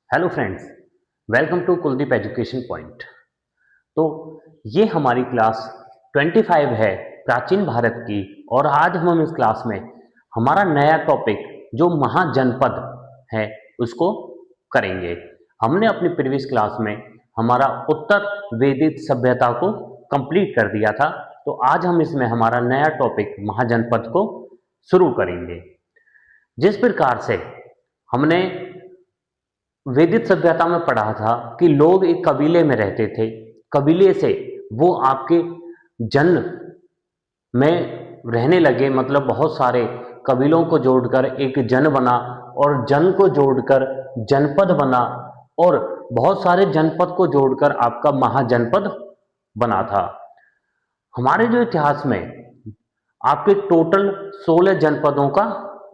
Hello friends, welcome to Kuldeep education point. तो ये हमारी क्लास 25 है प्राचीन भारत की। और आज हम इस क्लास में हमारा नया टॉपिक जो महाजनपद है उसको करेंगे। हमने अपनी प्रीवियस क्लास में हमारा उत्तर वेदित सभ्यता को कंप्लीट कर दिया था। तो आज हम इसमें हमारा नया टॉपिक महाजनपद को शुरू करेंगे। जिस प्रकार से हमने वैदिक सभ्यता में पढ़ा था कि लोग एक कबीले में रहते थे, कबीले से वो आपके जन में रहने लगे, मतलब बहुत सारे कबीलों को जोड़कर एक जन बना और जन को जोड़कर जनपद बना और बहुत सारे जनपद को जोड़कर आपका महाजनपद बना था। हमारे जो इतिहास में आपके टोटल 16 जनपदों का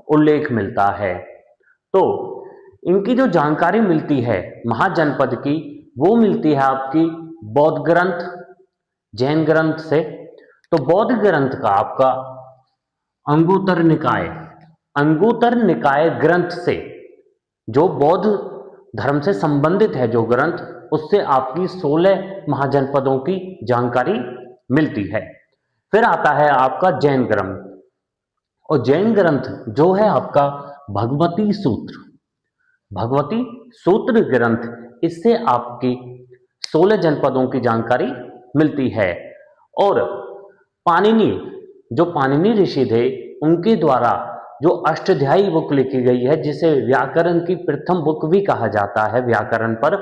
उल्लेख मिलता है। तो इनकी जो जानकारी मिलती है महाजनपद की, वो मिलती है आपकी बौद्ध ग्रंथ, जैन ग्रंथ से। तो बौद्ध ग्रंथ का आपका अंगुत्तर निकाय ग्रंथ से, जो बौद्ध धर्म से संबंधित है जो ग्रंथ, उससे आपकी 16 महाजनपदों की जानकारी मिलती है। फिर आता है आपका जैन ग्रंथ, और जैन ग्रंथ जो है आपका भगवती सूत्र ग्रंथ, इससे आपकी 16 जनपदों की जानकारी मिलती है। और पाणिनि, जो पाणिनि ऋषि थे, उनके द्वारा जो अष्टाध्यायी बुक लिखी गई है, जिसे व्याकरण की प्रथम बुक भी कहा जाता है व्याकरण पर,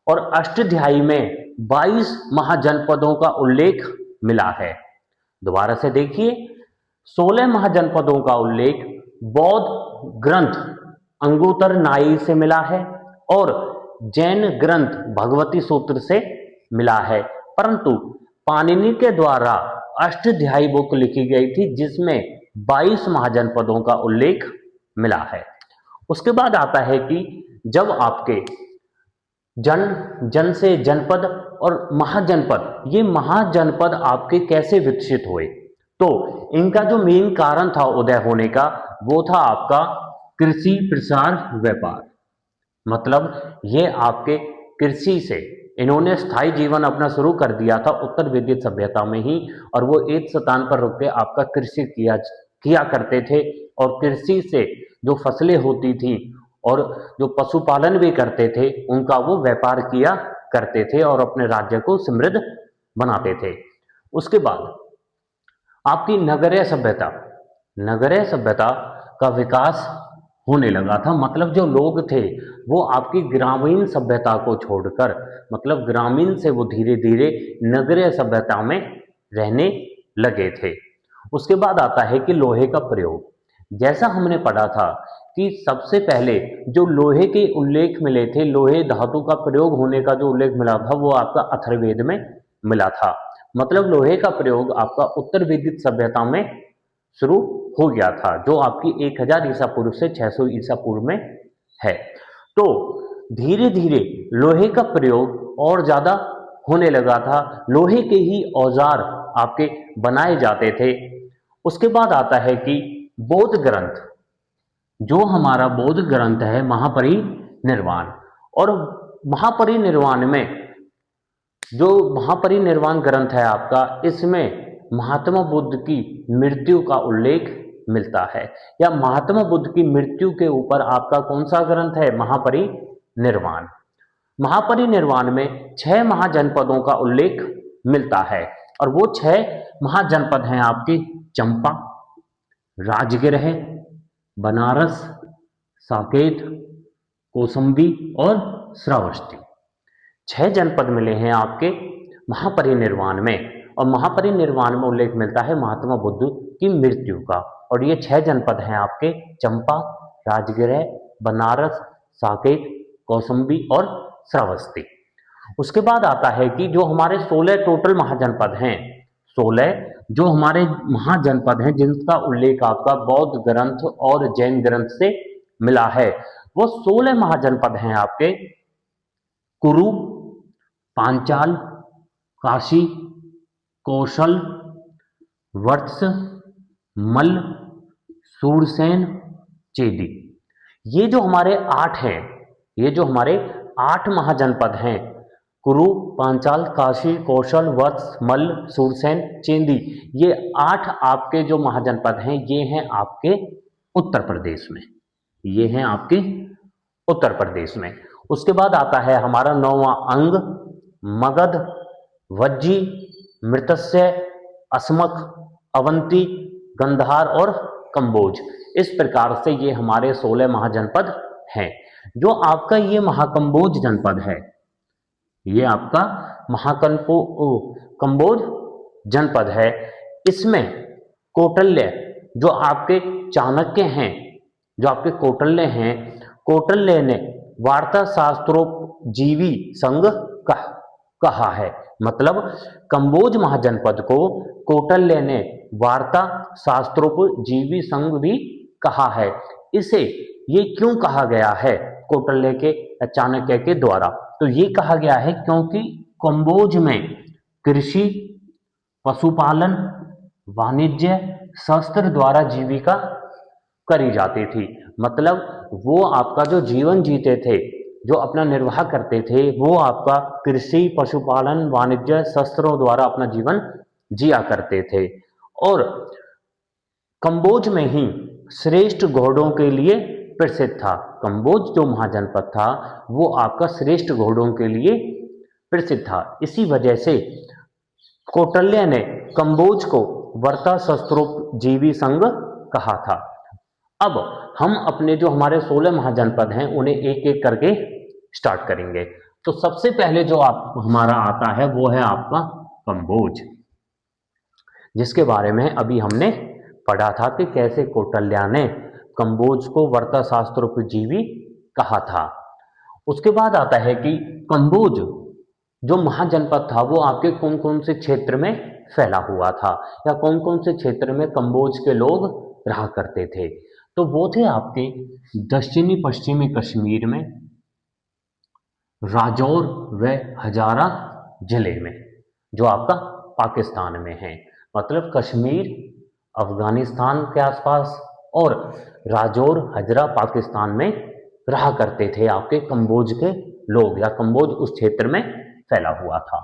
और अष्टाध्यायी में 22 महाजनपदों का उल्लेख मिला है। दोबारा से देखिए, 16 महाजनपदों का उल्लेख बौद्ध ग्रंथ अंगुत्तर नाई से मिला है और जैन ग्रंथ भगवती सूत्र से मिला है। परंतु पाणिनि के द्वारा अष्टाध्यायी बुक लिखी गई थी, जिसमें 22 महाजनपदों का उल्लेख मिला है। उसके बाद आता है कि जब आपके जन से जनपद और महाजनपद, ये महाजनपद आपके कैसे विकसित हुए, तो इनका जो मेन कारण था उदय होने का, वो था आपका कृषि प्रसार व्यापार। मतलब ये आपके कृषि से इन्होंने स्थायी जीवन अपना शुरू कर दिया था उत्तर वैदिक सभ्यता में ही, और वो एक स्थान पर रुक के आपका कृषि किया करते थे। और कृषि से जो फसलें होती थी और जो पशुपालन भी करते थे, उनका वो व्यापार किया करते थे और अपने राज्य को समृद्ध बनाते थे। उसके बाद आपकी नगरीय सभ्यता का विकास होने लगा था। मतलब जो लोग थे वो आपकी ग्रामीण सभ्यता को छोड़कर, मतलब ग्रामीण से वो धीरे धीरे नगरीय सभ्यता में रहने लगे थे। उसके बाद आता है कि लोहे का प्रयोग। जैसा हमने पढ़ा था कि सबसे पहले जो लोहे के उल्लेख मिले थे, लोहे धातु का प्रयोग होने का जो उल्लेख मिला था, वो आपका अथर्ववेद में मिला था। मतलब लोहे का प्रयोग आपका उत्तर वैदिक सभ्यता में शुरू हो गया था, जो आपकी 1000 ईसा पूर्व से 600 ईसा पूर्व में है। तो धीरे धीरे लोहे का प्रयोग और ज्यादा होने लगा था, लोहे के ही औजार आपके बनाए जाते थे। उसके बाद आता है कि बौद्ध ग्रंथ, जो हमारा बौद्ध ग्रंथ है महापरिनिर्वाण, और महापरिनिर्वाण में जो महापरिनिर्वाण ग्रंथ है आपका, इसमें महात्मा बुद्ध की मृत्यु का उल्लेख मिलता है। या महात्मा बुद्ध की मृत्यु के ऊपर आपका कौन सा ग्रंथ है? महापरिनिर्वाण। महापरिनिर्वाण में 6 महाजनपदों का उल्लेख मिलता है, और वो 6 महाजनपद हैं आपके चंपा, राजगृह, बनारस, साकेत, कौसंबी और श्रावस्ती। 6 जनपद मिले हैं आपके महापरिनिर्वाण में, और महापरिनिर्वाण में उल्लेख मिलता है महात्मा बुद्ध की मृत्यु का। और ये 6 जनपद हैं आपके चंपा, राजगृह, बनारस, साकेत, कौसंबी और श्रावस्ती। उसके बाद आता है कि जो हमारे 16 टोटल महाजनपद हैं, 16 जो हमारे महाजनपद हैं जिनका उल्लेख आपका बौद्ध ग्रंथ और जैन ग्रंथ से मिला है, वो 16 महाजनपद हैं आपके कुरु, पांचाल, काशी, कौशल, वत्स, मल्ल, सूरसेन, चेदी। ये जो हमारे 8 हैं, ये जो हमारे 8 महाजनपद हैं, कुरु, पांचाल, काशी, कौशल, वत्स, मल्ल, सूरसेन, चेंदी, ये 8 आपके जो महाजनपद हैं ये हैं आपके उत्तर प्रदेश में, ये हैं आपके उत्तर प्रदेश में। उसके बाद आता है हमारा 9वां अंग मगध, वज्जी, मृत्स्य, अस्मक, अवंती, गंधार और कंबोज। इस प्रकार से ये हमारे 16 महाजनपद हैं। जो आपका ये महाकंबोज जनपद है, ये आपका कंबोज जनपद है, इसमें कौटिल्य जो आपके चाणक्य हैं, जो आपके कौटिल्य हैं, कौटिल्य ने वार्ता शास्त्रोपजीवी संघ कहा है। मतलब कंबोज महाजनपद को कौटिल्य ने वार्ता शास्त्रोपजीवी संघ भी कहा है। इसे ये क्यों कहा गया है कौटिल्य के चाणक्य के द्वारा? तो ये कहा गया है क्योंकि कंबोज में कृषि, पशुपालन, वाणिज्य, शस्त्र द्वारा जीविका करी जाती थी। मतलब वो आपका जो जीवन जीते थे, जो अपना निर्वाह करते थे, वो आपका कृषि, पशुपालन, वाणिज्य, शस्त्रों द्वारा अपना जीवन जिया करते थे। और कंबोज में ही श्रेष्ठ घोड़ों के लिए प्रसिद्ध था। कंबोज जो महाजनपद था वो आपका श्रेष्ठ घोड़ों के लिए प्रसिद्ध था। इसी वजह से कौटिल्य ने कंबोज को वार्ता शास्त्रोपजीवी संघ कहा था। अब हम अपने जो हमारे 16 महाजनपद हैं उन्हें एक एक करके स्टार्ट करेंगे। तो सबसे पहले जो आप हमारा आता है वो है आपका कंबोज, जिसके बारे में अभी हमने पढ़ा था कि कैसे कौटिल्य ने कंबोज को वार्ता शास्त्रोपजीवी कहा था। उसके बाद आता है कि कंबोज जो महाजनपद था वो आपके कौन कौन से क्षेत्र में फैला हुआ था, या कौन कौन से क्षेत्र में कंबोज के लोग रहा करते थे। तो वो थे आपके दक्षिणी पश्चिमी कश्मीर में, राजौर व हजारा जिले में, जो आपका पाकिस्तान में है। मतलब कश्मीर अफगानिस्तान के आसपास और राजौर हजरा पाकिस्तान में रहा करते थे आपके कंबोज के लोग, या कंबोज उस क्षेत्र में फैला हुआ था।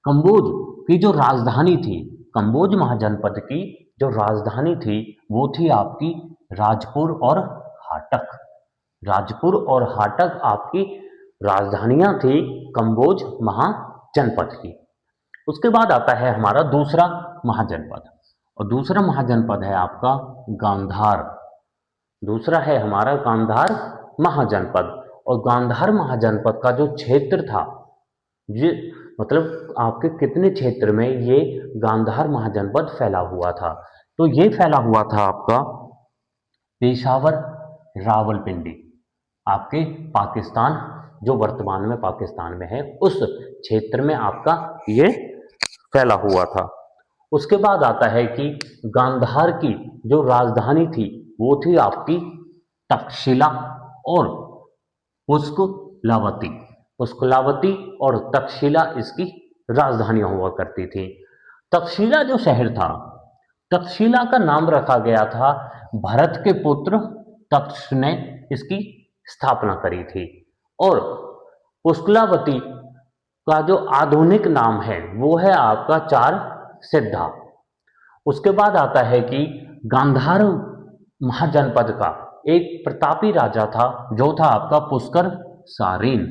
कंबोज की जो राजधानी थी, कंबोज महाजनपद की जो राजधानी थी वो थी आपकी राजपुर और हाटक। राजपुर और हाटक आपकी राजधानियां थी कंबोज महाजनपद की। उसके बाद आता है हमारा दूसरा महाजनपद, और दूसरा महाजनपद है आपका गांधार। दूसरा है हमारा गांधार महाजनपद। और गांधार महाजनपद का जो क्षेत्र था, ये मतलब आपके कितने क्षेत्र में ये गांधार महाजनपद फैला हुआ था? तो ये फैला हुआ था आपका पेशावर, रावलपिंडी, आपके पाकिस्तान, जो वर्तमान में पाकिस्तान में है, उस क्षेत्र में आपका ये फैला हुआ था। उसके बाद आता है कि गांधार की जो राजधानी थी वो थी आपकी तक्षशिला और पुष्कलावती। पुष्कलावती और तक्षशिला इसकी राजधानियां हुआ करती थी। तक्षशिला जो शहर था, तक्षशिला का नाम रखा गया था भरत के पुत्र तक्ष ने इसकी स्थापना करी थी। और पुष्कलावती का जो आधुनिक नाम है वो है आपका चार सिद्धा। उसके बाद आता है कि गांधार महाजनपद का एक प्रतापी राजा था, जो था आपका पुष्कर सारीन।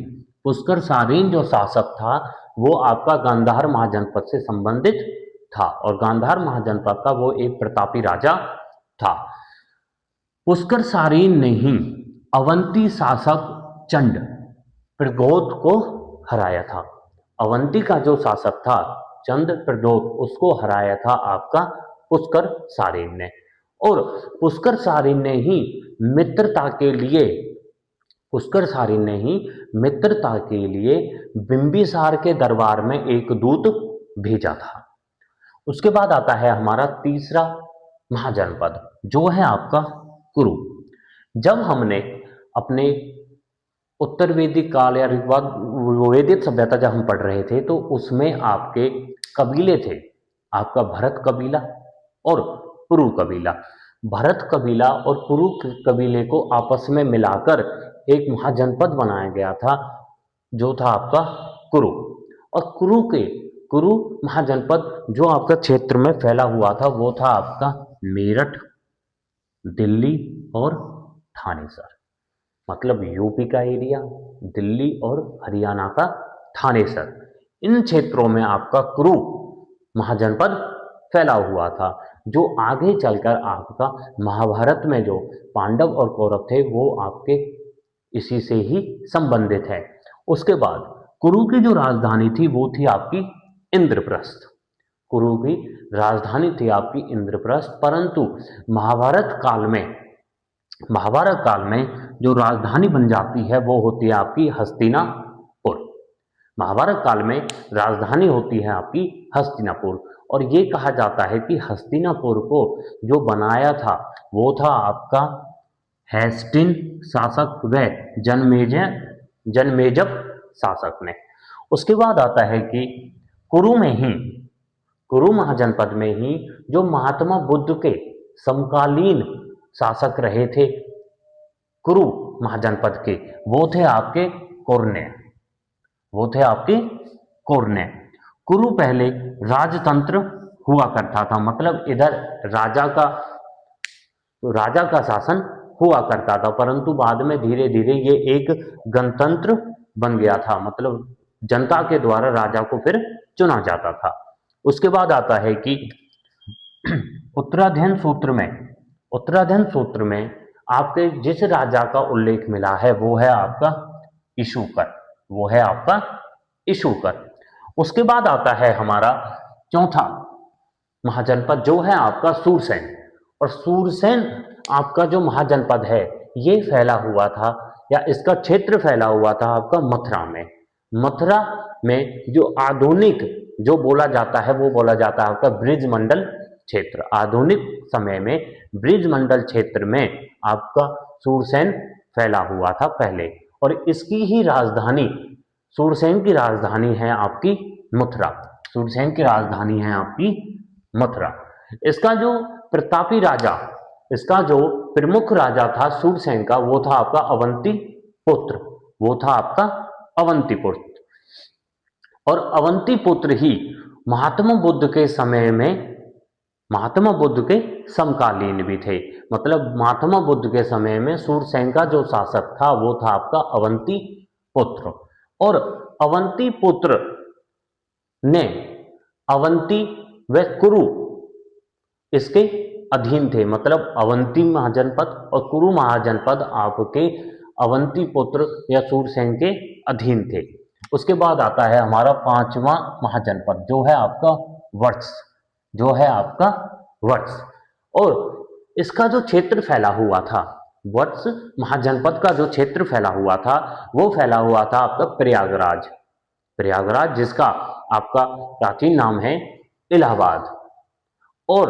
पुष्कर सारीन जो शासक था वो आपका गांधार महाजनपद से संबंधित था, और गांधार महाजनपद का वो एक प्रतापी राजा था। पुष्कर सारीन ने ही अवंती शासक चंड प्रद्योत को हराया था। अवंती का जो शासक था चंद प्रद्योत, उसको हराया था आपका पुष्कर सारीन ने। और पुष्कर सारीन ने ही मित्रता के लिए, पुष्कर सारीन ने ही मित्रता के लिए बिंबिसार के दरबार में एक दूत भेजा था। उसके बाद आता है हमारा तीसरा महाजनपद, जो है आपका कुरु। जब हमने अपने उत्तर वैदिक काल या वैदिक सभ्यता जब हम पढ़ रहे थे तो उसमें आपके कबीले थे, आपका भरत कबीला और पुरु कबीला। भरत कबीला और पुरु कबीले को आपस में मिलाकर एक महाजनपद बनाया गया था जो था आपका कुरु। और कुरु महाजनपद जो आपका क्षेत्र में फैला हुआ था वो था आपका मेरठ, दिल्ली और थानेसर। मतलब यूपी का एरिया, दिल्ली और हरियाणा का थानेसर, इन क्षेत्रों में आपका कुरु महाजनपद फैला हुआ था, जो आगे चलकर आपका महाभारत में जो पांडव और कौरव थे वो आपके इसी से ही संबंधित है। उसके बाद कुरु की जो राजधानी थी वो थी आपकी इंद्रप्रस्थ। कुरु की राजधानी थी आपकी इंद्रप्रस्थ, परंतु महाभारत काल में जो राजधानी बन जाती है वो होती है आपकी हस्तिनापुर। महाभारत काल में राजधानी होती है आपकी हस्तिनापुर, और ये कहा जाता है कि हस्तिनापुर को जो बनाया था वो था आपका हेस्टिन शासक व जनमेजय शासक ने। उसके बाद आता है कि कुरु महाजनपद में ही जो महात्मा बुद्ध के समकालीन शासक रहे थे कुरु महाजनपद के, वो थे आपके कौरण्य। कुरु पहले राजतंत्र हुआ करता था, मतलब इधर राजा का शासन हुआ करता था, परंतु बाद में धीरे धीरे ये एक गणतंत्र बन गया था, मतलब जनता के द्वारा राजा को फिर चुना जाता था। उसके बाद आता है कि उत्तराध्ययन सूत्र में आपके जिस राजा का उल्लेख मिला है वो है आपका इशूकर। उसके बाद आता है हमारा चौथा महाजनपद जो है आपका सूरसेन। और सूरसेन आपका जो महाजनपद है ये फैला हुआ था, या इसका क्षेत्र फैला हुआ था आपका मथुरा में जो आधुनिक जो बोला जाता है वो बोला जाता है आपका ब्रिजमंडल क्षेत्र। आधुनिक समय में ब्रिजमंडल क्षेत्र में आपका सूरसेन फैला हुआ था पहले, और इसकी ही राजधानी सूरसेन की राजधानी है आपकी मथुरा। इसका जो प्रमुख राजा था सूरसेन का वो था आपका अवंतीपुत्र। और अवंतीपुत्र ही महात्मा बुद्ध के समय में महात्मा बुद्ध के समकालीन भी थे, मतलब महात्मा बुद्ध के समय में सूरसेन का जो शासक था वो था आपका अवंतीपुत्र। और अवंतीपुत्र ने अवंती व कुरु इसके अधीन थे, मतलब अवंती महाजनपद और कुरु महाजनपद आपके अवंतीपुत्र या सूरसेन के अधीन थे। उसके बाद आता है हमारा पांचवा महाजनपद जो है आपका वत्स। और इसका जो क्षेत्र फैला हुआ था, वत्स महाजनपद का जो क्षेत्र फैला हुआ था वो फैला हुआ था आपका प्रयागराज, जिसका आपका प्राचीन नाम है इलाहाबाद। और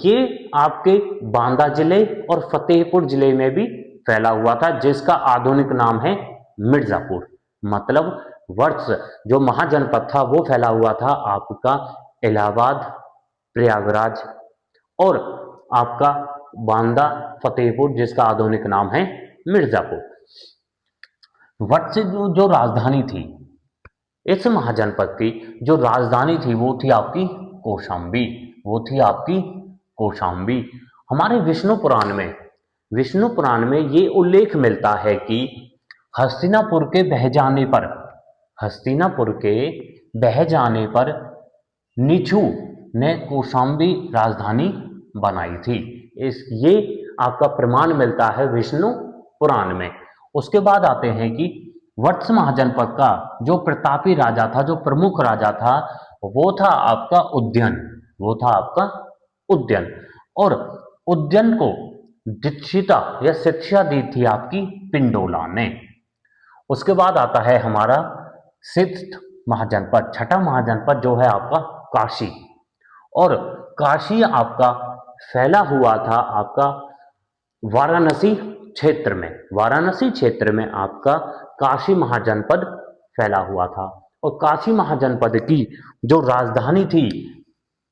ये आपके बांदा जिले और फतेहपुर जिले में भी फैला हुआ था, जिसका आधुनिक नाम है मिर्जापुर। मतलब वर्ष जो महाजनपद था वो फैला हुआ था आपका इलाहाबाद, प्रयागराज और आपका बांदा, फतेहपुर, जिसका आधुनिक नाम है मिर्जापुर। वत्स जो राजधानी थी, इस महाजनपद की जो राजधानी थी वो थी आपकी कौशाम्बी। हमारे विष्णु पुराण में ये उल्लेख मिलता है कि हस्तिनापुर के बह जाने पर निछु ने कौशाम्बी राजधानी बनाई थी। ये आपका प्रमाण मिलता है विष्णु पुराण में। उसके बाद आते हैं कि वत्स महाजनपद का जो प्रतापी राजा था, जो प्रमुख राजा था, वो था आपका उद्यन। और उद्यन को दीक्षिता या शिक्षा दी थी आपकी पिंडोला ने। उसके बाद आता है हमारा सिद्ध महाजनपद, छठा महाजनपद जो है आपका काशी। और काशी आपका फैला हुआ था आपका वाराणसी क्षेत्र में आपका काशी महाजनपद फैला हुआ था। और काशी महाजनपद की जो राजधानी थी,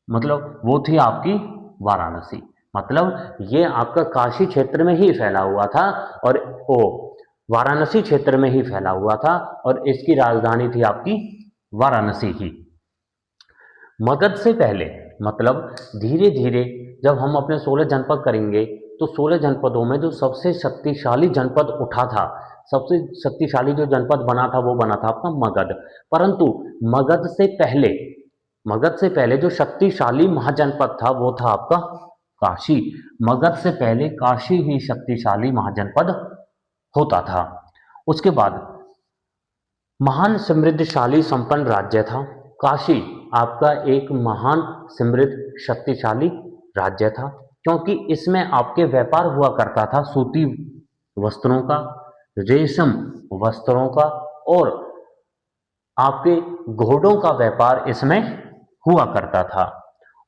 मतलब वो थी आपकी वाराणसी। मतलब ये आपका काशी क्षेत्र में ही फैला हुआ था। और वो वाराणसी क्षेत्र में ही फैला हुआ था और इसकी राजधानी थी आपकी वाराणसी ही। मगध से पहले मतलब धीरे धीरे जब हम अपने 16 जनपद करेंगे तो 16 जनपदों में जो सबसे शक्तिशाली जनपद उठा था, सबसे शक्तिशाली जो जनपद बना था वो बना था आपका मगध। परंतु मगध से पहले जो शक्तिशाली महाजनपद था वो था आपका काशी। मगध से पहले काशी ही शक्तिशाली महाजनपद होता था। उसके बाद महान समृद्धशाली संपन्न राज्य था काशी। आपका एक महान समृद्ध शक्तिशाली राज्य था, क्योंकि इसमें आपके व्यापार हुआ करता था सूती वस्त्रों का, रेशम वस्त्रों का और आपके घोड़ों का व्यापार इसमें हुआ करता था।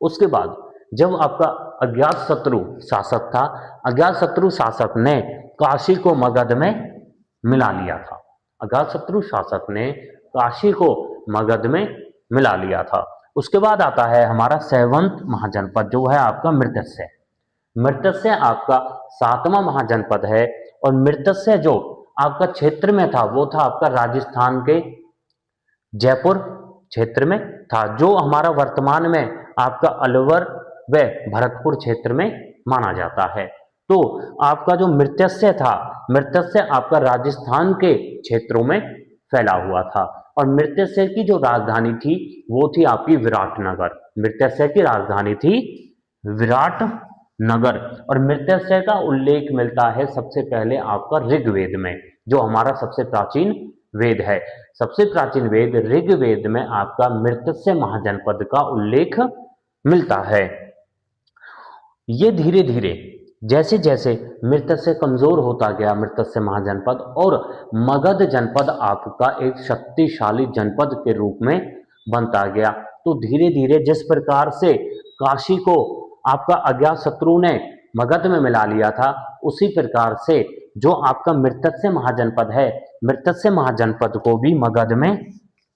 उसके बाद जब आपका अज्ञातशत्रु शासक था, अज्ञातशत्रु शासक ने काशी को मगध में मिला लिया था। अज्ञातशत्रु शासक ने काशी को मगध में मिला लिया था। उसके बाद आता है हमारा सैवंत महाजनपद जो है आपका मृतस्य। मृतस्य आपका 7वां महाजनपद है और मृतस्य जो आपका क्षेत्र में था वो था आपका राजस्थान के जयपुर क्षेत्र में था, जो हमारा वर्तमान में आपका अलवर व भरतपुर क्षेत्र में माना जाता है। तो आपका जो मृतस्य था, मृतस्य आपका राजस्थान के क्षेत्रों में फैला हुआ था और मृतस्य की जो राजधानी थी वो थी आपकी विराटनगर। मृतस्य की राजधानी थी विराटनगर और मृतस्य का उल्लेख मिलता है सबसे पहले आपका ऋग्वेद में, जो हमारा सबसे प्राचीन वेद है। सबसे प्राचीन वेद ऋग्वेद में आपका मृतस्य महाजनपद का उल्लेख मिलता है। ये धीरे धीरे जैसे जैसे मृतस्य कमजोर होता गया मृतस्य महाजनपद, और मगध जनपद आपका एक शक्तिशाली जनपद के रूप में बनता गया। तो धीरे धीरे जिस प्रकार से काशी को आपका अज्ञातशत्रु ने मगध में मिला लिया था, उसी प्रकार से जो आपका मृतस्य महाजनपद है, मृतस्य महाजनपद को भी मगध में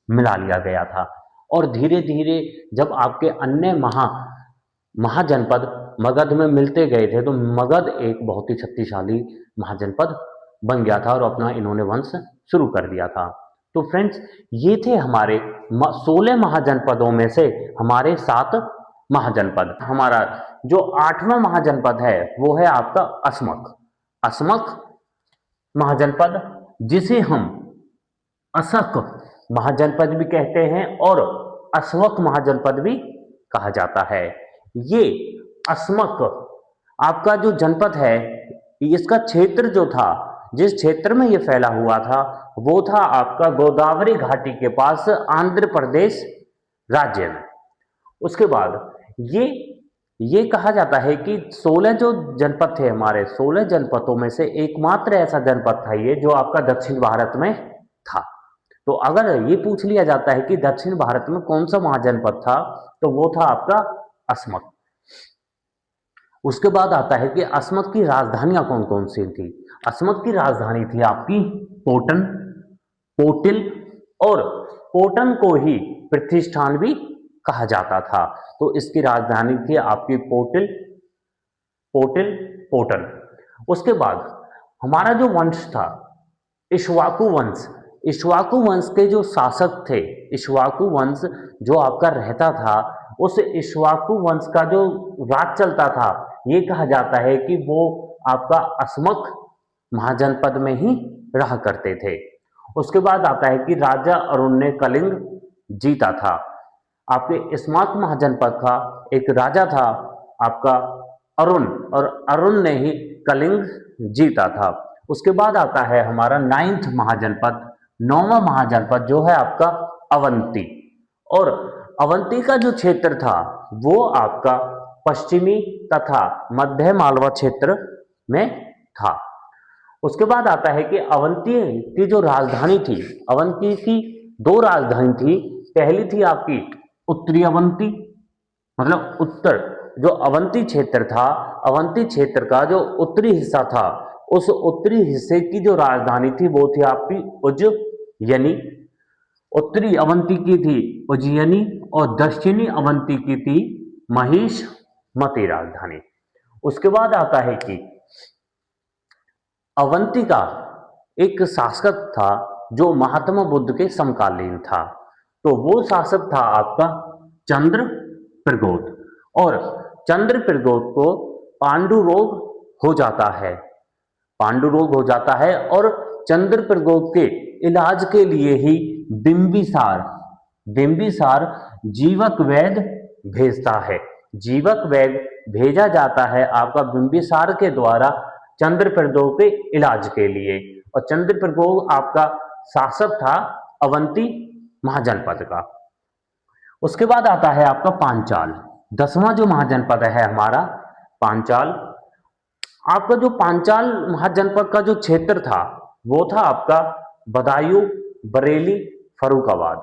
मिला लिया गया था। और धीरे धीरे जब आपके अन्य महाजनपद मगध में मिलते गए थे तो मगध एक बहुत ही शक्तिशाली महाजनपद बन गया था और अपना इन्होंने वंश शुरू कर दिया था। तो फ्रेंड्स, ये थे हमारे 16 महाजनपदों में से हमारे 7 महाजनपद। हमारा जो 8वां महाजनपद है वो है आपका अस्मक महाजनपद, जिसे हम असक महाजनपद भी कहते हैं और अस्वक महाजनपद भी कहा जाता है। ये अस्मक आपका जो जनपद है, इसका क्षेत्र जो था, जिस क्षेत्र में ये फैला हुआ था वो था आपका गोदावरी घाटी के पास आंध्र प्रदेश राज्य में। उसके बाद ये कहा जाता है कि 16 जो जनपद थे हमारे, 16 जनपदों में से एकमात्र ऐसा जनपद था ये जो आपका दक्षिण भारत में था। तो अगर ये पूछ लिया जाता है कि दक्षिण भारत में कौन सा महाजनपद था, तो वो था आपका अस्मक। उसके बाद आता है कि अस्मक की राजधानियां कौन कौन सी थी। अस्मक की राजधानी थी आपकी पोटिल, और पोटन को ही प्रतिष्ठान भी कहा जाता था। तो इसकी राजधानी थी आपकी पोटन। उसके बाद हमारा जो वंश था इक्ष्वाकु वंश के जो शासक थे, इक्ष्वाकु वंश जो आपका रहता था, उस इक्ष्वाकु वंश का जो राज चलता था, ये कहा जाता है कि वो आपका अस्मक महाजनपद में ही रहा करते थे। उसके बाद आता है कि राजा अरुण ने कलिंग जीता था। आपके अस्मक महाजनपद का एक राजा था आपका अरुण, और अरुण ने ही कलिंग जीता था। उसके बाद आता है हमारा 9वां महाजनपद, 9वां महाजनपद जो है आपका अवंती, और अवंती का जो क्षेत्र था वो आपका पश्चिमी तथा मध्य मालवा क्षेत्र में था। उसके बाद आता है कि अवंती की जो राजधानी थी, अवंती की 2 राजधानी थी। पहली थी आपकी उत्तरी अवंती, मतलब उत्तर जो अवंती क्षेत्र था, अवंती क्षेत्र का जो उत्तरी हिस्सा था, उस उत्तरी हिस्से की जो राजधानी थी वो थी आपकी उज्जयिनी। उत्तरी अवंती की थी उज्जयिनी और दक्षिणी अवंती की थी महिषमती राजधानी। उसके बाद आता है कि अवंतिका एक शासक था जो महात्मा बुद्ध के समकालीन था। तो वो शासक था आपका चंद्र प्रगोत। और चंद्र प्रगोत को पांडु रोग हो जाता है, पांडु रोग हो जाता है, और चंद्र प्रगोत के इलाज के लिए ही बिंबिसार बिंबिसार जीवक वैद्य भेजता है। जीवक वैद्य भेजा जाता है आपका बिंबिसार के द्वारा चंद्र प्रगोत के इलाज के लिए। और चंद्र प्रगोत आपका शासक था अवंती महाजनपद का। उसके बाद आता है आपका पांचाल, 10वां जो महाजनपद है हमारा पांचाल। आपका जो पांचाल महाजनपद का जो क्षेत्र था वो था आपका बदायूं, बरेली, फर्रुखाबाद।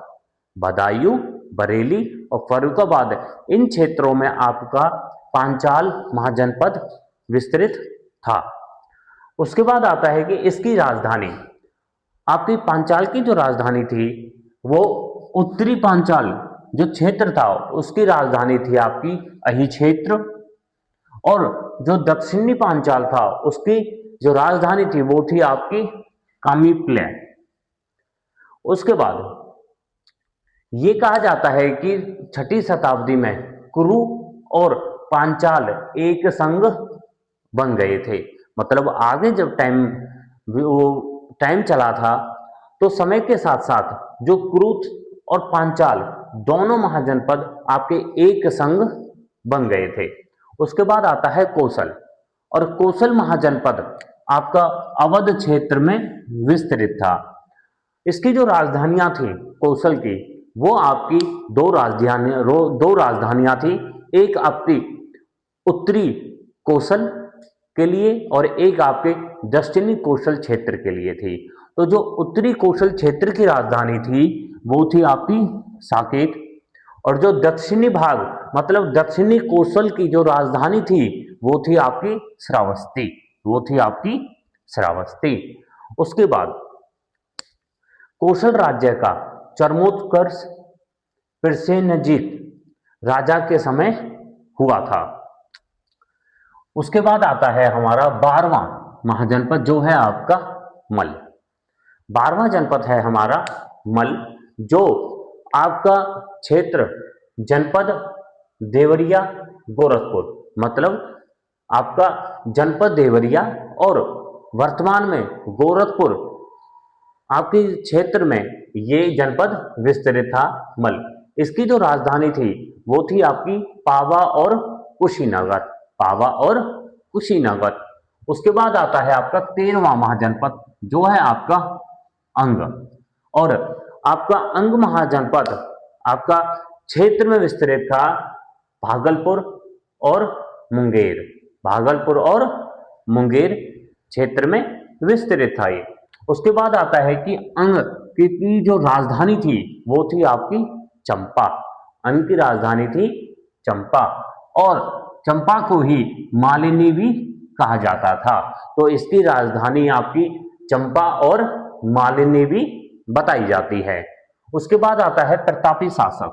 बदायूं, बरेली और फर्रुखाबाद, इन क्षेत्रों में आपका पांचाल महाजनपद विस्तृत था। उसके बाद आता है कि इसकी राजधानी, आपकी पांचाल की जो राजधानी थी वो उत्तरी पांचाल जो क्षेत्र था उसकी राजधानी थी आपकी अहिक्षेत्र, और जो दक्षिणी पांचाल था उसकी जो राजधानी थी वो थी आपकी कामीप्ले। उसके बाद ये कहा जाता है कि 6ठी शताब्दी में कुरु और पांचाल एक संघ बन गए थे। मतलब आगे जब टाइम चला था तो समय के साथ साथ जो कुरु और पांचाल दोनों महाजनपद आपके एक संघ बन गए थे। उसके बाद आता है कौशल, और कौशल महाजनपद आपका अवध क्षेत्र में विस्तृत था। इसकी जो राजधानियां थी कौशल की वो आपकी दो राजधानियां थी, एक आपकी उत्तरी कौशल के लिए और एक आपके दक्षिणी कौशल क्षेत्र के लिए थी। तो जो उत्तरी कौशल क्षेत्र की राजधानी थी वो थी आपकी साकेत, और जो दक्षिणी भाग मतलब दक्षिणी कौशल की जो राजधानी थी वो थी आपकी श्रावस्ती, वो थी आपकी श्रावस्ती। उसके बाद कौशल राज्य का चरमोत्कर्ष प्रसेनजीत राजा के समय हुआ था। उसके बाद आता है हमारा 12वां महाजनपद जो है आपका मल। 12वां जनपद है हमारा मल, जो आपका क्षेत्र जनपद देवरिया गोरखपुर, मतलब आपका जनपद देवरिया और वर्तमान में गोरखपुर आपके क्षेत्र में ये जनपद विस्तृत था मल। इसकी जो राजधानी थी वो थी आपकी पावा और कुशीनगर, पावा और कुशीनगर। उसके बाद आता है आपका 13वां महाजनपद जो है आपका अंग, और आपका अंग महाजनपद आपका क्षेत्र में विस्तृत था भागलपुर और मुंगेर, भागलपुर और मुंगेर क्षेत्र में विस्तृत था ये। उसके बाद आता है कि अंग की जो राजधानी थी वो थी आपकी चंपा, अंग की राजधानी थी चंपा, और चंपा को ही मालिनी भी कहा जाता था। तो इसकी राजधानी आपकी चंपा और मालिनी भी बताई जाती है। उसके बाद आता है प्रतापी शासक,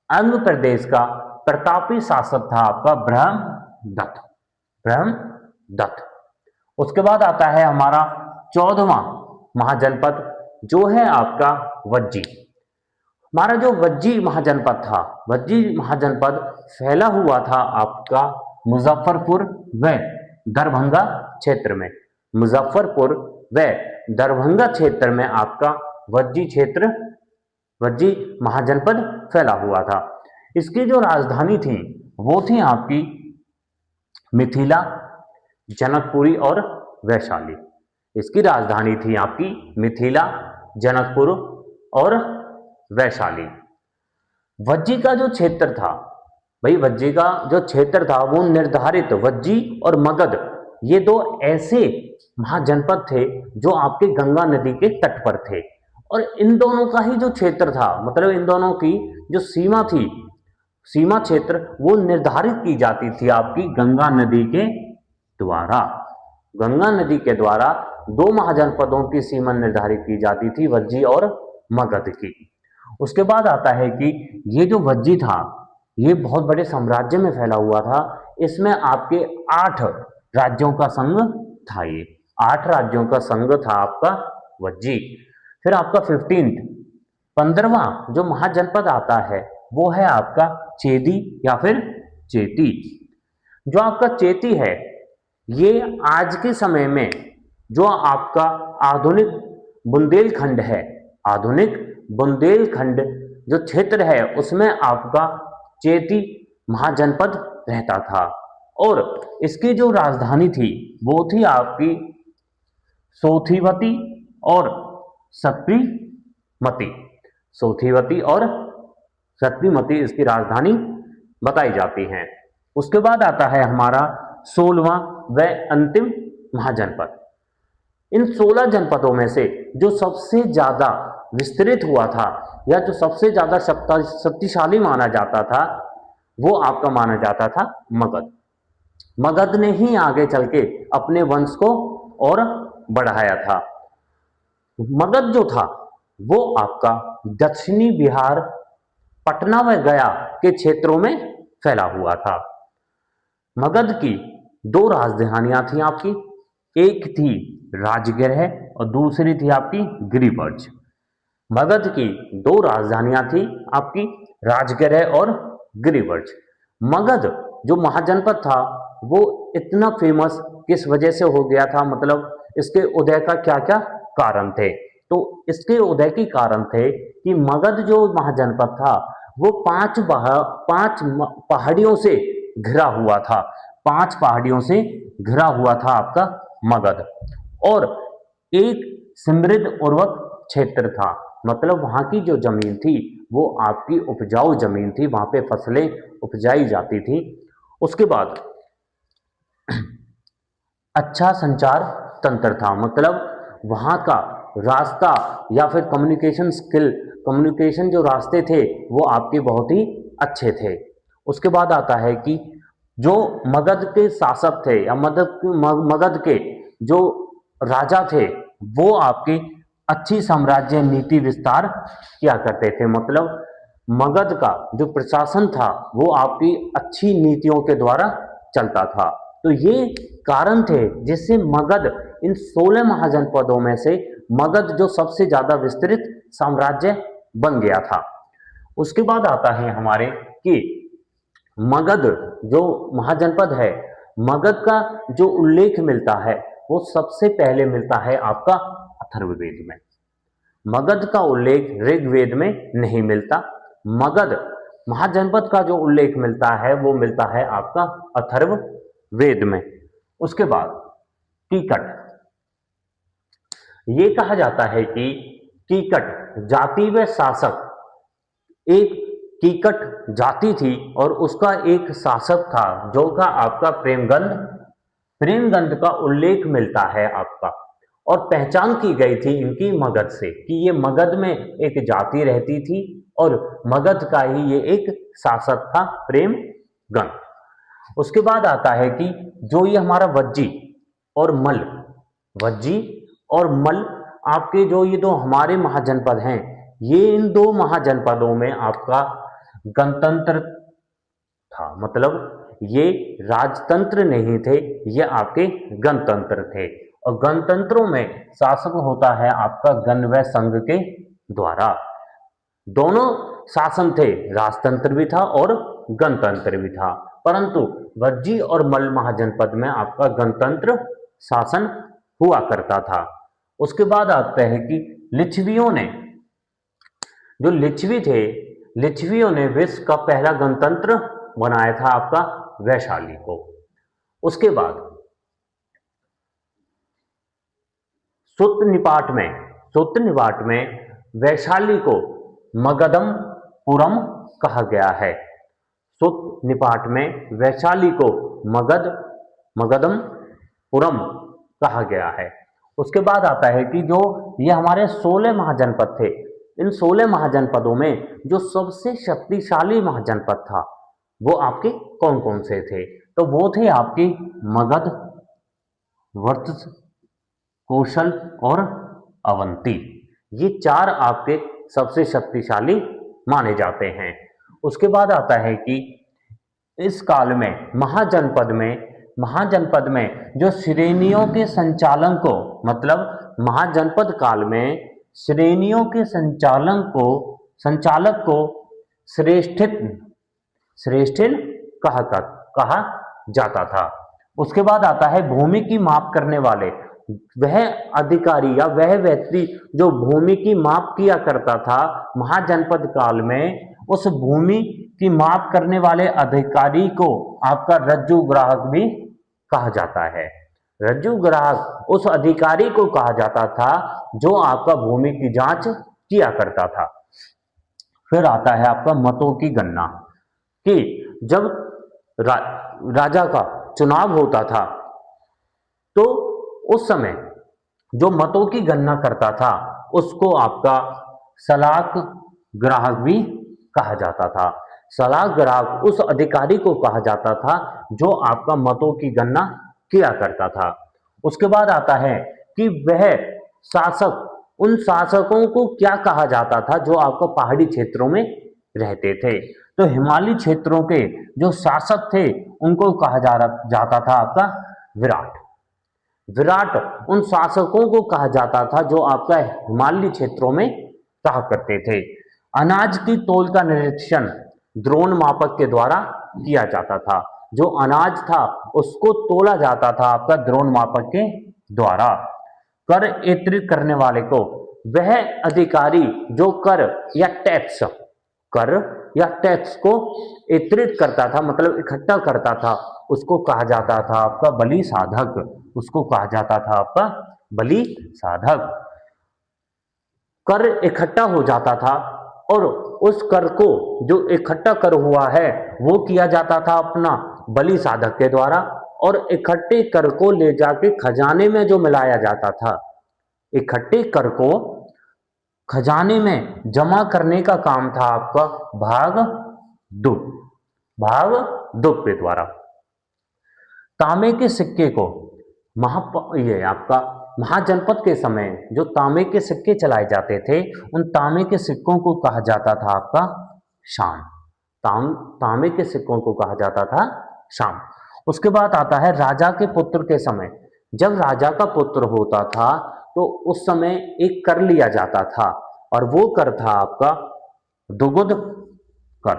अंग प्रदेश का प्रतापी शासक था आपका ब्रह्मदत्त, ब्रह्मदत्त। उसके बाद आता है हमारा 14वां महाजनपद जो है आपका वज्जी। हमारा जो वज्जी महाजनपद था, वज्जी महाजनपद फैला हुआ था आपका मुजफ्फरपुर व दरभंगा क्षेत्र में, मुजफ्फरपुर व दरभंगा क्षेत्र में आपका वज्जी क्षेत्र, वज्जी महाजनपद फैला हुआ था। इसकी जो राजधानी थी वो थी आपकी मिथिला, जनकपुरी और वैशाली। इसकी राजधानी थी आपकी मिथिला, जनकपुर और वैशाली। वज्जी का जो क्षेत्र था भाई, वज्जी का जो क्षेत्र था वो निर्धारित, वज्जी और मगध ये दो ऐसे महाजनपद थे जो आपके गंगा नदी के तट पर थे, और इन दोनों का ही जो क्षेत्र था, मतलब इन दोनों की जो सीमा थी, सीमा क्षेत्र वो निर्धारित की जाती थी आपकी गंगा नदी के द्वारा। गंगा नदी के द्वारा दो महाजनपदों की सीमा निर्धारित की जाती थी, वज्जी और मगध की। उसके बाद आता है कि ये जो वज्जी था ये बहुत बड़े साम्राज्य में फैला हुआ था। इसमें आपके 8 राज्यों का संघ था, ये 8 राज्यों का संघ था आपका वज्जी। फिर आपका 15वां जो महाजनपद आता है वो है आपका चेदी या फिर चेती। जो आपका चेती है ये आज के समय में जो आपका आधुनिक बुंदेलखंड है, आधुनिक बुंदेलखंड जो क्षेत्र है उसमें आपका चेती महाजनपद रहता था। और इसकी जो राजधानी थी वो थी आपकी सोथीवती और सप्रीमती। सोथीवती और सप्रीमती इसकी राजधानी बताई जाती हैं। उसके बाद आता है हमारा 16वां व अंतिम महाजनपद। इन 16 जनपदों में से जो सबसे ज्यादा विस्तृत हुआ था या जो सबसे ज्यादा शक्तिशाली माना जाता था वो आपका माना जाता था मगध। मगध ने ही आगे चल के अपने वंश को और बढ़ाया था। मगध जो था वो आपका दक्षिणी बिहार, पटना व गया के क्षेत्रों में फैला हुआ था। मगध की 2 राजधानियां थी आपकी, एक थी राजगृह और दूसरी थी आपकी गिरिवर्ज। मगध की 2 राजधानियां थी आपकी राजगृह और गिरिवर्ज। मगध जो महाजनपद था वो इतना फेमस किस वजह से हो गया था, मतलब इसके उदय का क्या क्या कारण थे? तो इसके उदय के कारण थे कि मगध जो महाजनपद था वो 5 पहाड़ियों से घिरा हुआ था। 5 पहाड़ियों से घिरा हुआ था आपका मगध, और एक समृद्ध उर्वरक क्षेत्र था। मतलब वहां की जो जमीन थी वो आपकी उपजाऊ जमीन थी, वहां पे फसलें उपजाई जाती थी। उसके बाद अच्छा संचार तंत्र था, मतलब वहां का रास्ता या फिर कम्युनिकेशन स्किल, कम्युनिकेशन जो रास्ते थे वो आपके बहुत ही अच्छे थे। उसके बाद आता है कि जो मगध के शासक थे या मगध के जो राजा थे वो आपकी अच्छी साम्राज्य नीति विस्तार किया करते थे। मतलब मगध का जो प्रशासन था वो आपकी अच्छी नीतियों के द्वारा चलता था। तो ये कारण थे जिससे मगध इन 16 महाजनपदों में से मगध जो सबसे ज्यादा विस्तृत साम्राज्य बन गया था। उसके बाद आता है हमारे कि मगध जो महाजनपद है, मगध का जो उल्लेख मिलता है वो सबसे पहले मिलता है आपका अथर्ववेद में। मगध का उल्लेख ऋग्वेद में नहीं मिलता। मगध महाजनपद का जो उल्लेख मिलता है वो मिलता है आपका अथर्ववेद में। उसके बाद कीकट, ये कहा जाता है कि कीकट जाति व शासक, एक कीकट जाति थी और उसका एक शासक था जो का आपका प्रेमगंध। प्रेमगंध का उल्लेख मिलता है आपका, और पहचान की गई थी इनकी मगध से कि ये मगध में एक जाति रहती थी और मगध का ही ये एक शासक था प्रेमगंध। उसके बाद आता है कि जो ये हमारा वज्जी और मल, वज्जी और मल आपके जो ये 2 हमारे महाजनपद हैं, ये इन 2 महाजनपदों में आपका गणतंत्र था। मतलब ये राजतंत्र नहीं थे, ये आपके गणतंत्र थे। और गणतंत्रों में शासक होता है आपका गण व संघ के द्वारा। दोनों शासन थे, राजतंत्र भी था और गणतंत्र भी था, परंतु वज्जी और मल महाजनपद में आपका गणतंत्र शासन हुआ करता था। उसके बाद आते हैं कि लिच्छवियों ने, जो लिच्छवी थे, लिच्छवियों ने विश्व का पहला गणतंत्र बनाया था आपका वैशाली को। उसके बाद सूत्र निपाट में वैशाली को मगधमपुरम कहा गया है। सूत्र निपाट में वैशाली को मगधमपुरम कहा गया है। उसके बाद आता है कि जो ये हमारे 16 महाजनपद थे, इन 16 महाजनपदों में जो सबसे शक्तिशाली महाजनपद था वो आपके कौन कौन से थे? तो वो थे आपके मगध, वर्ष, कौशल और अवंती। ये 4 आपके सबसे शक्तिशाली माने जाते हैं। उसके बाद आता है कि इस काल में महाजनपद में महाजनपद में जो श्रेणियों के संचालन को, मतलब महाजनपद काल में श्रेणियों के संचालक को श्रेष्ठित श्रेष्ठिन कहा जाता था। उसके बाद आता है भूमि की माप करने वाले। वह अधिकारी या वह व्यक्ति जो भूमि की माप किया करता था महाजनपद काल में, उस भूमि की माप करने वाले अधिकारी को आपका रज्जू ग्राहक भी कहा जाता है। रज्जू ग्राहक उस अधिकारी को कहा जाता था जो आपका भूमि की जांच किया करता था। फिर आता है आपका मतों की गणना, कि जब राजा का चुनाव होता था तो उस समय जो मतों की गणना करता था उसको आपका सलाक ग्राहक भी कहा जाता था। सलाक ग्राहक उस अधिकारी को कहा जाता था जो आपका मतों की गणना किया करता था। उसके बाद आता है कि वह शासक, उन शासकों को क्या कहा जाता था जो आपको पहाड़ी क्षेत्रों में रहते थे। तो हिमालयी क्षेत्रों के जो शासक थे उनको कहा जाता था आपका विराट। विराट उन शासकों को कहा जाता था जो आपका हिमालयी क्षेत्रों में रहा करते थे। अनाज की तौल का निरीक्षण द्रोण मापक के द्वारा किया जाता था। जो अनाज था उसको तोला जाता था आपका द्रोण मापक के द्वारा। कर एकत्रित करने वाले को, वह अधिकारी जो कर या टैक्स को एकत्रित करता था, मतलब इकट्ठा करता था, उसको कहा जाता था आपका बलि साधक। उसको कहा जाता था आपका बलि साधक। कर इकट्ठा हो जाता था और उस कर को, जो इकट्ठा कर हुआ है, वो किया जाता था अपना बलि साधक के द्वारा, और इकट्ठे कर को ले जाके खजाने में जो मिलाया जाता था, इकट्ठे कर को खजाने में जमा करने का काम था आपका भागदुप के द्वारा। तांबे के सिक्के को ये आपका महाजनपद के समय जो तांबे के सिक्के चलाए जाते थे, उन तांबे के सिक्कों को कहा जाता था आपका शाम। तांबे के सिक्कों को कहा जाता था शाम। उसके बाद आता है राजा के पुत्र के समय। जब राजा का पुत्र होता था तो उस समय एक कर लिया जाता था, और वो कर था आपका दुग्ध कर।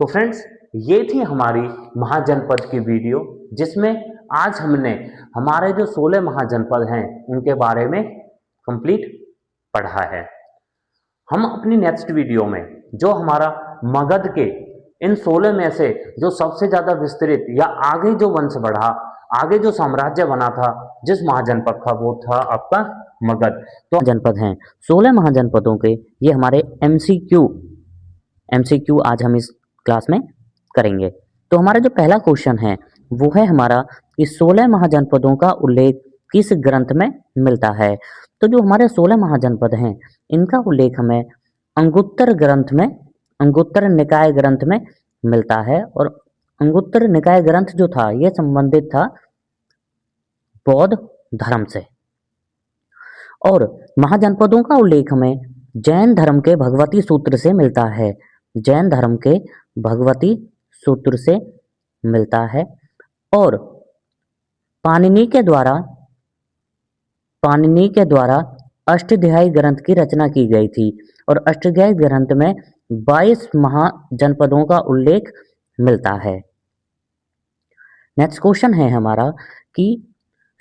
तो फ्रेंड्स, ये थी हमारी महाजनपद की वीडियो, जिसमें आज हमने हमारे जो 16 महाजनपद हैं उनके बारे में कंप्लीट पढ़ा है। हम अपनी नेक्स्ट वीडियो में जो हमारा मगध के इन 16 में से जो सबसे ज्यादा विस्तृत या आगे जो वंश बढ़ा, आगे जो साम्राज्य बना था जिस महाजनपद का, वो था आपका मगध। तो जनपद हैं 16 महाजनपदों के, ये हमारे एमसीक्यू आज हम इस क्लास में करेंगे। तो हमारा जो पहला क्वेश्चन है वो है हमारा कि 16 महाजनपदों का उल्लेख किस ग्रंथ में मिलता है। तो जो हमारे 16 महाजनपद हैं इनका उल्लेख हमें अंगुत्तर निकाय ग्रंथ में मिलता है, और अंगुत्तर निकाय ग्रंथ जो था यह संबंधित था बौद्ध धर्म से। और महाजनपदों का उल्लेख हमें जैन धर्म के भगवती सूत्र से मिलता है। जैन धर्म के भगवती सूत्र से मिलता है, और पाणिनि के द्वारा अष्टाध्यायी ग्रंथ की रचना की गई थी, और अष्टाध्यायी ग्रंथ में 22 महाजनपदों का उल्लेख मिलता है। नेक्स्ट क्वेश्चन है हमारा कि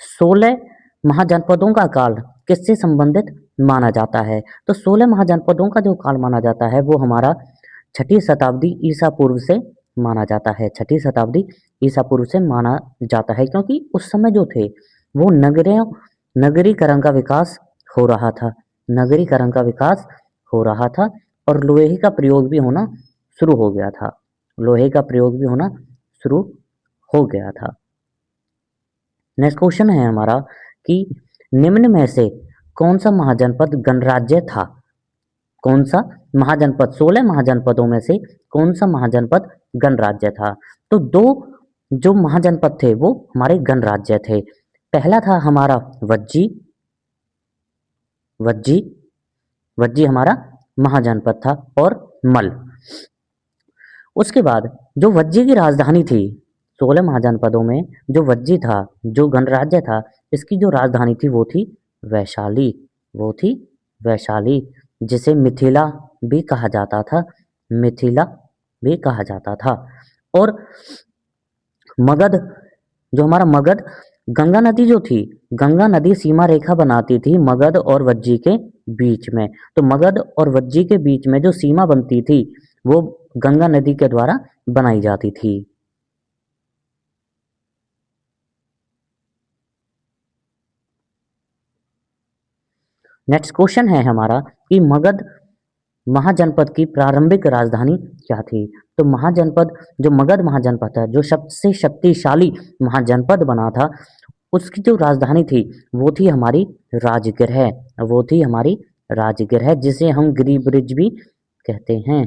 16 महाजनपदों का काल किससे संबंधित माना जाता है। तो 16 महाजनपदों का जो काल माना जाता है वो हमारा 6ठी शताब्दी ईसा पूर्व से माना जाता है। 6ठी शताब्दी ईसा पूर्व से माना जाता है, क्योंकि उस समय जो थे वो नगरीकरण का विकास हो रहा था। नगरीकरण का विकास हो रहा था और लोहे का प्रयोग भी होना शुरू हो गया था। लोहे का प्रयोग भी होना शुरू हो गया था। नेक्स्ट क्वेश्चन है हमारा कि निम्न में से कौन सा महाजनपद गणराज्य था। कौन सा महाजनपद 16 महाजनपदों में से कौन सा महाजनपद गणराज्य था। तो दो जो महाजनपद थे वो हमारे गणराज्य थे। पहला था हमारा वज्जी हमारा महाजनपद था, और मल। उसके बाद जो वज्जी की राजधानी थी 16 महाजनपदों में जो वज्जी था, जो गणराज्य था, इसकी जो राजधानी थी वो थी वैशाली, वो थी वैशाली, जिसे मिथिला भी कहा जाता था, मिथिला भी कहा जाता था। और मगध, जो हमारा मगध, गंगा नदी जो थी, गंगा नदी सीमा रेखा बनाती थी मगध और वज्जी के बीच में। तो मगध और वज्जी के बीच में जो सीमा बनती थी वो गंगा नदी के द्वारा बनाई जाती थी। नेक्स्ट क्वेश्चन है हमारा कि मगध महाजनपद की प्रारंभिक राजधानी क्या थी। तो महाजनपद, जो मगध महाजनपद है, जो सबसे शक्तिशाली महाजनपद बना था, उसकी जो राजधानी थी वो थी हमारी राजगृह, वो थी हमारी राजगृह, जिसे हम गिरि ब्रिज भी कहते हैं,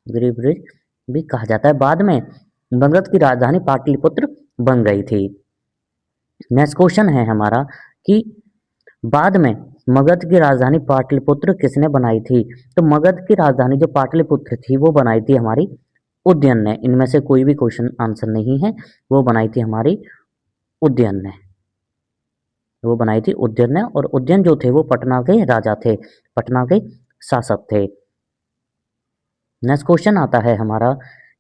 गिरि ब्रिज भी कहा जाता है। बाद में मगध की राजधानी पाटलिपुत्र बन गई थी। नेक्स्ट क्वेश्चन है हमारा कि बाद में मगध की राजधानी पाटलिपुत्र किसने बनाई थी। तो मगध की राजधानी जो पाटलिपुत्र थी वो बनाई थी हमारी उदयन ने। इनमें से कोई भी क्वेश्चन आंसर नहीं है, वो बनाई थी हमारी उदयन ने, वो बनाई थी उदयन ने। और उदयन जो थे वो पटना के राजा थे, पटना के शासक थे। नेक्स्ट क्वेश्चन आता है हमारा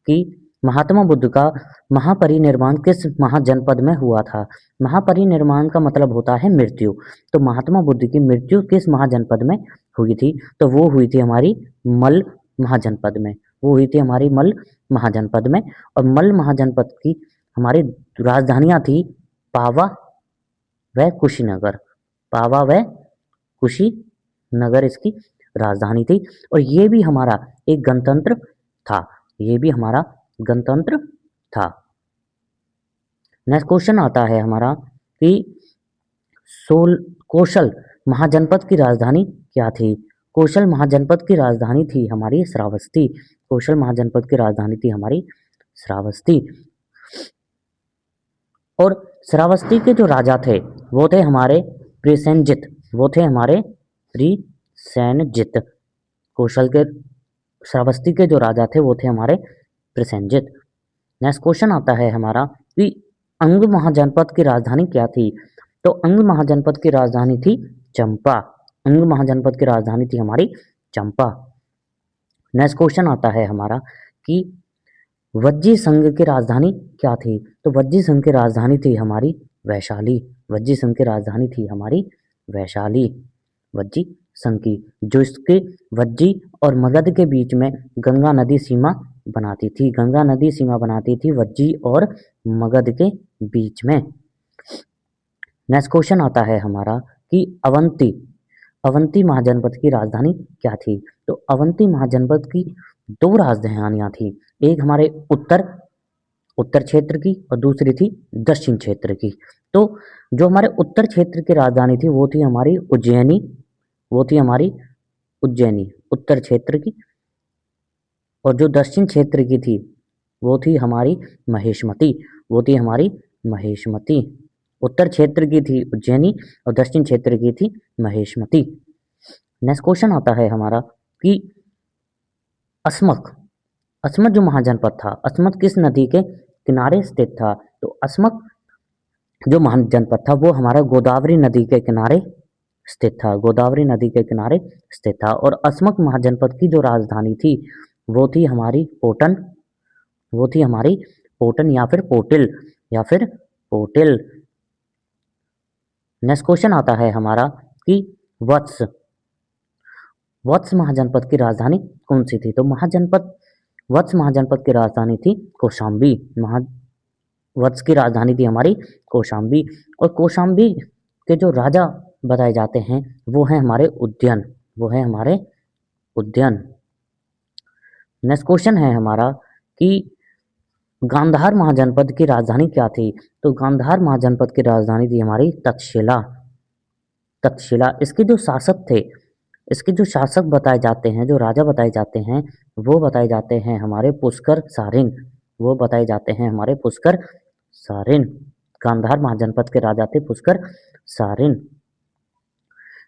कि महात्मा बुद्ध का महापरिनिर्वाण किस महाजनपद में हुआ था। महापरिनिर्वाण का मतलब होता है मृत्यु। तो महात्मा बुद्ध की मृत्यु किस महाजनपद में हुई थी। तो वो हुई थी हमारी मल महाजनपद में, वो हुई थी हमारी मल महाजनपद में। और मल महाजनपद की हमारी राजधानियां थी पावा व कुशीनगर, पावा व कुशीनगर इसकी राजधानी थी। और ये भी हमारा एक गणतंत्र था, ये भी हमारा गणतंत्र था। नेक्स्ट क्वेश्चन आता है हमारा कि कौशल महाजनपद की राजधानी क्या थी। कौशल महाजनपद की राजधानी थी हमारी श्रावस्ती, कौशल महाजनपद की राजधानी थी हमारी श्रावस्ती। और श्रावस्ती के जो राजा थे वो थे हमारे प्रिसेनजित, वो थे हमारे प्रिसेनजित। कौशल के, श्रावस्ती के जो राजा थे वो थे हमारे प्रिसेनजित। नेक्स्ट क्वेश्चन आता है हमारा कि अंग महाजनपद की राजधानी क्या थी। तो अंग महाजनपद की राजधानी थी चंपा, अंग महाजनपद की राजधानी थी हमारी चंपा। नेक्स्ट क्वेश्चन आता है हमारा कि वज्जी संघ की राजधानी क्या थी। तो वज्जी संघ की राजधानी थी हमारी वैशाली, वज्जी संघ की राजधानी थी हमारी वैशाली, वज्जी संघ की, जो इसके वज्जी और मगध के बीच में गंगा नदी सीमा बनाती थी, गंगा नदी सीमा बनाती थी वज्जी और मगध के बीच में। नेक्स्ट क्वेश्चन आता है हमारा कि अवंती, अवंती महाजनपद की राजधानी क्या थी। तो अवंती महाजनपद की दो राजधानियां थी, एक हमारे उत्तर उत्तर क्षेत्र की और दूसरी थी दक्षिण क्षेत्र की। तो जो हमारे उत्तर क्षेत्र की राजधानी थी वो थी हमारी उज्जैनी, वो थी हमारी उज्जैनी उत्तर क्षेत्र की। और जो दक्षिण क्षेत्र की थी वो थी हमारी महेशमती, वो थी हमारी महेशमती। उत्तर क्षेत्र की थी उज्जैनी और दक्षिण क्षेत्र की थी महेशमती। नेक्स्ट क्वेश्चन आता है हमारा कि अस्मक, अस्मक जो महाजनपद था, अस्मक किस नदी के किनारे स्थित था। तो अस्मक जो महाजनपद था वो हमारा गोदावरी नदी के किनारे स्थित था, गोदावरी नदी के किनारे स्थित था। और अस्मक महाजनपद की जो राजधानी थी वो थी हमारी पोटन, वो थी हमारी पोटन या फिर पोटिल, या फिर पोटिल। नेक्स्ट क्वेश्चन आता है हमारा कि वत्स, वत्स महाजनपद की राजधानी कौन सी थी। तो महाजनपद, वत्स महाजनपद की राजधानी थी कौशाम्बी, वत्स की राजधानी थी हमारी कौशाम्बी। और कौशाम्बी के जो राजा बताए जाते हैं वो हैं हमारे उद्यन, वो है हमारे उद्यन। नेक्स्ट क्वेश्चन है हमारा कि गांधार महाजनपद की राजधानी क्या थी। तो गांधार महाजनपद की राजधानी थी हमारी तक्षशिला, तक्षशिला। इसके जो शासक थे, इसके जो शासक बताए जाते हैं, जो राजा बताए जाते हैं, वो बताए जाते हैं हमारे पुष्कर सारिन, वो बताए जाते हैं हमारे पुष्कर सारिन। गांधार महाजनपद के राजा थे पुष्कर सारिन।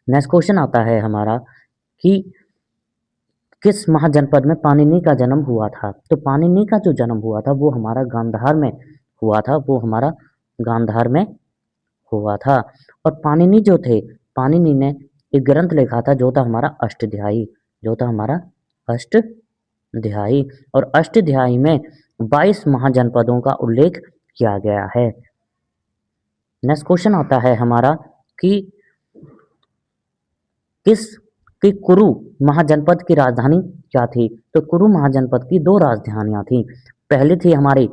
नेक्स्ट क्वेश्चन आता है हमारा कि किस महाजनपद में पाणिनि का जन्म हुआ था? तो पाणिनि का जो जन्म हुआ था वो हमारा गांधार में हुआ था, वो हमारा गांधार में हुआ था। और पाणिनि जो थे, पाणिनि ने एक ग्रंथ लिखा था जो था हमारा अष्टाध्यायी, जो था हमारा अष्टाध्यायी। और अष्टाध्यायी में 22 महाजनपदों का उल्लेख किया गया है। नेक्स्ट क्वेश्चन आता है हमारा कि कि कुरु महाजनपद की राजधानी क्या थी? तो कुरु महाजनपद की 2 राजधानियां थी। पहली थी हमारी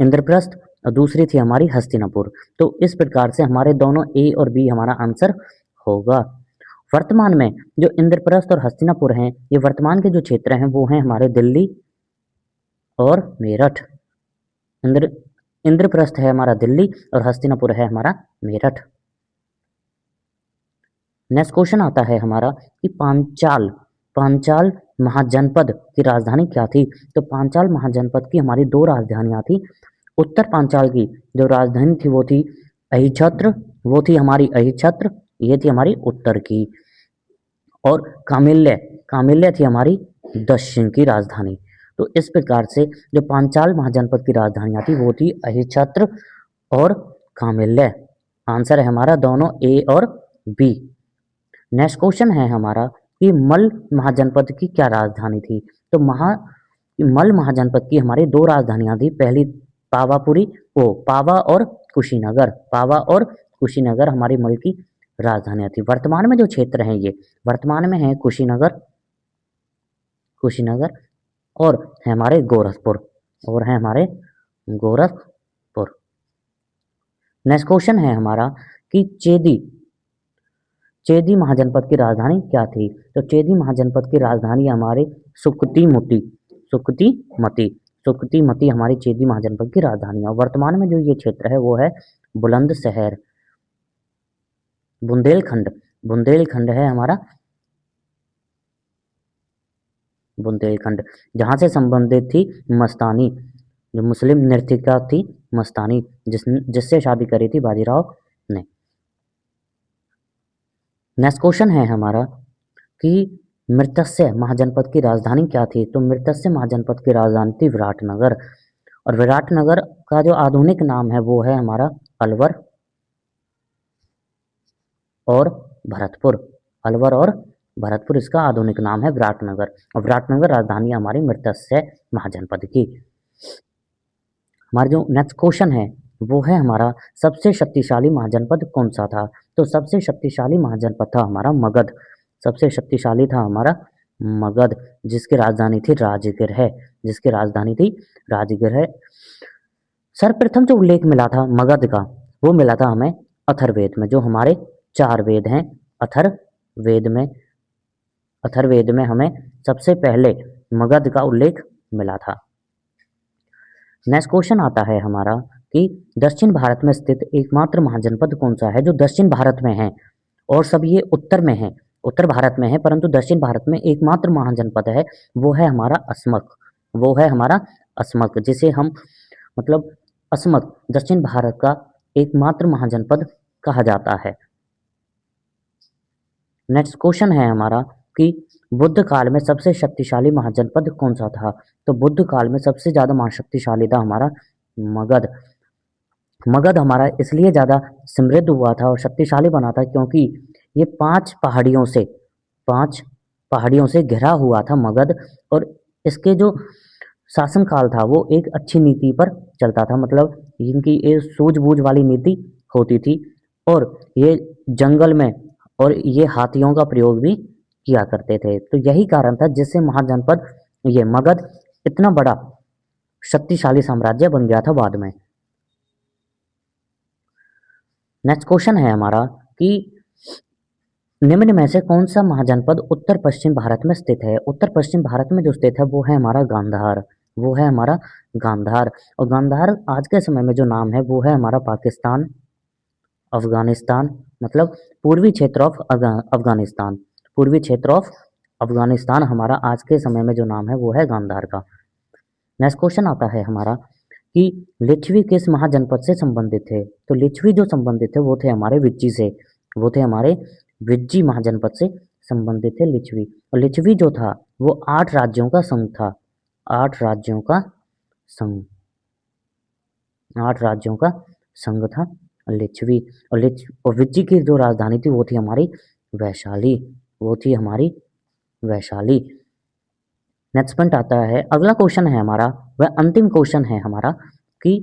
इंद्रप्रस्थ और दूसरी थी हमारी हस्तिनापुर। तो इस प्रकार से हमारे दोनों ए और बी हमारा आंसर होगा। वर्तमान में जो इंद्रप्रस्थ और हस्तिनापुर हैं, ये वर्तमान के जो क्षेत्र हैं वो हैं हमारे दिल्ली और मेरठ। इंद्रप्रस्थ है हमारा दिल्ली और हस्तिनापुर है हमारा मेरठ। नेक्स्ट क्वेश्चन आता है हमारा कि पांचाल महाजनपद की राजधानी क्या थी? तो पांचाल महाजनपद की हमारी 2 राजधानियां थी। उत्तर पांचाल की जो राजधानी थी वो थी अहिछत्र, वो थी हमारी अहिछत्र, ये थी हमारी उत्तर की। और कामिल्य थी हमारी दक्षिण की राजधानी। तो इस प्रकार से जो पांचाल महाजनपद की राजधानियां थी वो थी अहिछत्र और कामिल्य। आंसर है हमारा दोनों ए और बी। नेक्स्ट क्वेश्चन है हमारा कि मल महाजनपद की क्या राजधानी थी? तो मल महाजनपद की हमारी 2 राजधानियां थी। पहली पावा और कुशीनगर। पावा और कुशीनगर हमारी मल की राजधानियां थी। वर्तमान में जो क्षेत्र हैं ये वर्तमान में है कुशीनगर और है हमारे गोरखपुर। नेक्स्ट क्वेश्चन है हमारा कि चेदी महाजनपद की राजधानी क्या थी? तो चेदी महाजनपद की राजधानी हमारे सुकतीमती हमारी चेदी महाजनपद की राजधानी है। वर्तमान में जो ये क्षेत्र है वो है बुलंदशहर, बुंदेलखंड है हमारा बुंदेलखंड, जहाँ से संबंधित थी मस्तानी, जो मुस्लिम नर्तकिया थी मस्तानी, जिससे शादी करी थी बाजीराव ने। नेक्स्ट क्वेश्चन है हमारा कि मृत्स्य महाजनपद की राजधानी क्या थी? तो मृत्स्य महाजनपद की राजधानी थी विराटनगर। और विराटनगर का जो आधुनिक नाम है वो है हमारा अलवर और भरतपुर इसका आधुनिक नाम है विराटनगर। और विराटनगर राजधानी हमारी मृत्स्य महाजनपद की। हमारा जो नेक्स्ट क्वेश्चन है वो है हमारा सबसे शक्तिशाली महाजनपद कौन सा था? तो सबसे शक्तिशाली महाजनपद था हमारा मगध। सबसे शक्तिशाली था हमारा मगध, जिसकी राजधानी थी राजगीर है। सर्वप्रथम जो उल्लेख मिला था मगध का वो मिला था हमें अथर्ववेद में, जो हमारे 4 वेद हैं। अथर्ववेद में हमें सबसे पहले मगध का उल्लेख मिला था। नेक्स्ट क्वेश्चन आता है हमारा कि दक्षिण भारत में स्थित एकमात्र महाजनपद कौन सा है जो दक्षिण भारत में है और सब ये उत्तर में है, उत्तर भारत में है, परंतु दक्षिण भारत में एकमात्र महाजनपद है वो है हमारा अस्मक, जिसे हम मतलब अस्मक दक्षिण भारत का एकमात्र महाजनपद कहा जाता है। नेक्स्ट क्वेश्चन है हमारा कि बुद्ध काल में सबसे शक्तिशाली महाजनपद कौन सा था? तो बुद्ध काल में सबसे ज़्यादा महाशक्तिशाली था हमारा मगध हमारा इसलिए ज़्यादा समृद्ध हुआ था और शक्तिशाली बना था क्योंकि ये 5 पहाड़ियों से घिरा हुआ था मगध। और इसके जो शासनकाल था वो एक अच्छी नीति पर चलता था, मतलब इनकी ये सूझबूझ वाली नीति होती थी और ये जंगल में और ये हाथियों का प्रयोग भी किया करते थे। तो यही कारण था जिससे महाजनपद ये मगध इतना बड़ा शक्तिशाली साम्राज्य बन गया था बाद में। नेक्स्ट क्वेश्चन है हमारा कि निम्न में से कौन सा महाजनपद उत्तर पश्चिम भारत में स्थित है? उत्तर पश्चिम भारत में जो स्थित है वो है हमारा गांधार। और गांधार आज के समय में जो नाम है वो है हमारा पाकिस्तान, अफगानिस्तान, मतलब पूर्वी क्षेत्र ऑफ अफगानिस्तान हमारा आज के समय में जो नाम है वो है गांधार का। नेक्स्ट क्वेश्चन आता है हमारा कि लिच्छवी किस महाजनपद से संबंधित थे? तो लिच्छवी जो संबंधित थे वो थे हमारे विज्जी महाजनपद से संबंधित थे लिच्छवी। और लिच्छवी जो था वो 8 राज्यों का संघ था, 8 राज्यों का संघ, 8 राज्यों का संघ था लिच्छवी। और विज्जी की जो राजधानी थी वो थी हमारी वैशाली, वो थी हमारी वैशाली। नेक्स्ट पॉइंट आता है, अगला क्वेश्चन है हमारा, वह अंतिम क्वेश्चन है हमारा कि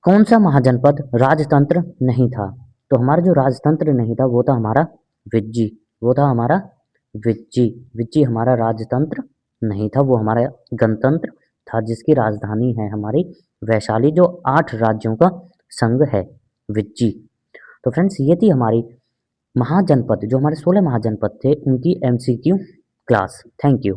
कौन सा महाजनपद राजतंत्र नहीं था। तो हमारा जो राजतंत्र नहीं था वो था हमारा विज्जी, वो था हमारा विज्जी। विज्जी हमारा राजतंत्र नहीं था, वो हमारा गणतंत्र था जिसकी राजधानी है हमारी वैशाली, जो 8 राज्यों का संघ है विज्जी। तो फ्रेंड्स ये थी हमारी महाजनपद, जो हमारे 16 महाजनपद थे उनकी MCQ क्लास। Thank you.